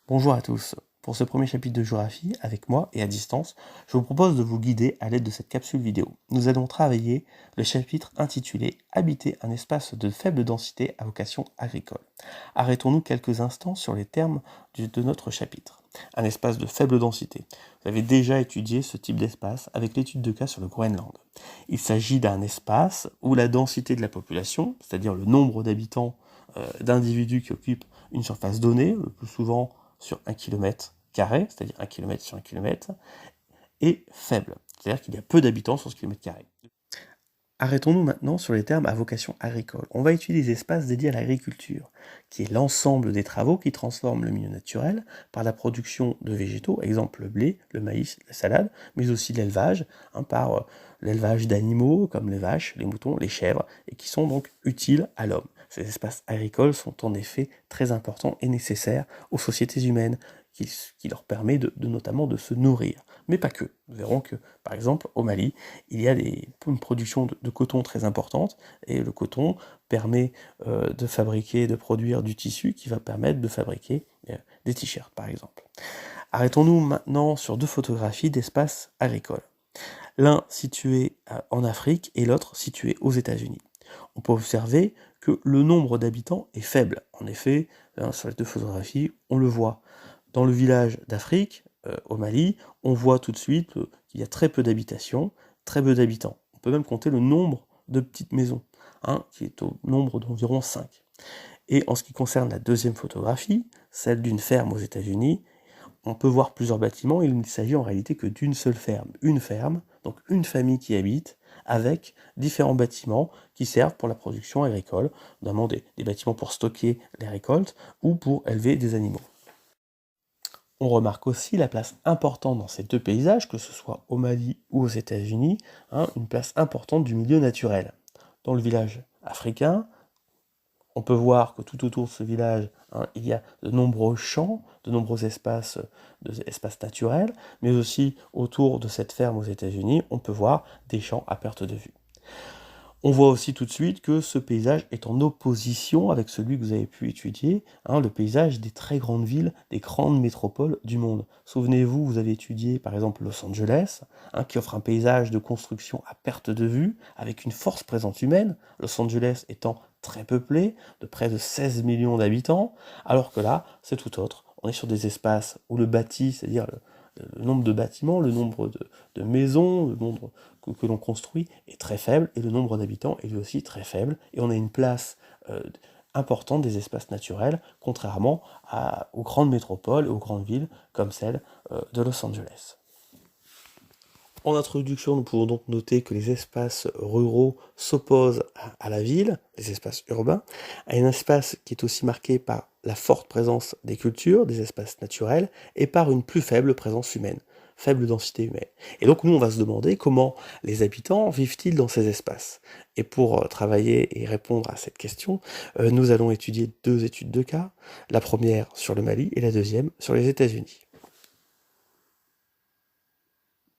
Bonjour à tous. Pour ce premier chapitre de géographie, avec moi et à distance, je vous propose de vous guider à l'aide de cette capsule vidéo. Nous allons travailler le chapitre intitulé Habiter un espace de faible densité à vocation agricole. Arrêtons-nous quelques instants sur les termes de notre chapitre. Un espace de faible densité. Vous avez déjà étudié ce type d'espace avec l'étude de cas sur le Groenland. Il s'agit d'un espace où la densité de la population, c'est-à-dire le nombre d'habitants, d'individus qui occupent une surface donnée, le plus souvent sur 1 km carré, c'est-à-dire 1 km sur 1 km, est faible. C'est-à-dire qu'il y a peu d'habitants sur ce kilomètre carré. Arrêtons-nous maintenant sur les termes à vocation agricole. On va étudier les espaces dédiés à l'agriculture, qui est l'ensemble des travaux qui transforment le milieu naturel par la production de végétaux, exemple le blé, le maïs, la salade, mais aussi l'élevage, par l'élevage d'animaux comme les vaches, les moutons, les chèvres, et qui sont donc utiles à l'homme. Ces espaces agricoles sont en effet très importants et nécessaires aux sociétés humaines, qui leur permet notamment de se nourrir. Mais pas que. Nous verrons que, par exemple, au Mali, il y a une production de coton très importante, et le coton permet de fabriquer, de produire du tissu qui va permettre de fabriquer des t-shirts, par exemple. Arrêtons-nous maintenant sur deux photographies d'espaces agricoles. L'un situé en Afrique et l'autre situé aux États-Unis. On peut observer que le nombre d'habitants est faible. En effet, sur les deux photographies, on le voit. Dans le village d'Afrique, au Mali, on voit tout de suite qu'il y a très peu d'habitations, très peu d'habitants. On peut même compter le nombre de petites maisons, qui est au nombre d'environ 5. Et en ce qui concerne la deuxième photographie, celle d'une ferme aux États-Unis, on peut voir plusieurs bâtiments, il ne s'agit en réalité que d'une seule ferme. Une ferme, donc une famille qui habite, avec différents bâtiments qui servent pour la production agricole, notamment des bâtiments pour stocker les récoltes ou pour élever des animaux. On remarque aussi la place importante dans ces deux paysages, que ce soit au Mali ou aux États-Unis, une place importante du milieu naturel. Dans le village africain, on peut voir que tout autour de ce village, il y a de nombreux champs, de nombreux espaces naturels, mais aussi autour de cette ferme aux États-Unis, on peut voir des champs à perte de vue. On voit aussi tout de suite que ce paysage est en opposition avec celui que vous avez pu étudier, le paysage des très grandes villes, des grandes métropoles du monde. Souvenez-vous, vous avez étudié par exemple Los Angeles, qui offre un paysage de construction à perte de vue, avec une forte présence humaine, Los Angeles étant très peuplé, de près de 16 millions d'habitants, alors que là, c'est tout autre. On est sur des espaces où le bâti, c'est-à-dire le nombre de bâtiments, le nombre de maisons, le nombre que l'on construit est très faible, et le nombre d'habitants est lui aussi très faible, et on a une place importante des espaces naturels, contrairement aux grandes métropoles, aux grandes villes, comme celle de Los Angeles. En introduction, nous pouvons donc noter que les espaces ruraux s'opposent à la ville, les espaces urbains, à un espace qui est aussi marqué par la forte présence des cultures, des espaces naturels, et par une plus faible présence humaine, faible densité humaine. Et donc nous, on va se demander comment les habitants vivent-ils dans ces espaces. Et pour travailler et répondre à cette question, nous allons étudier deux études de cas, la première sur le Mali et la deuxième sur les États-Unis.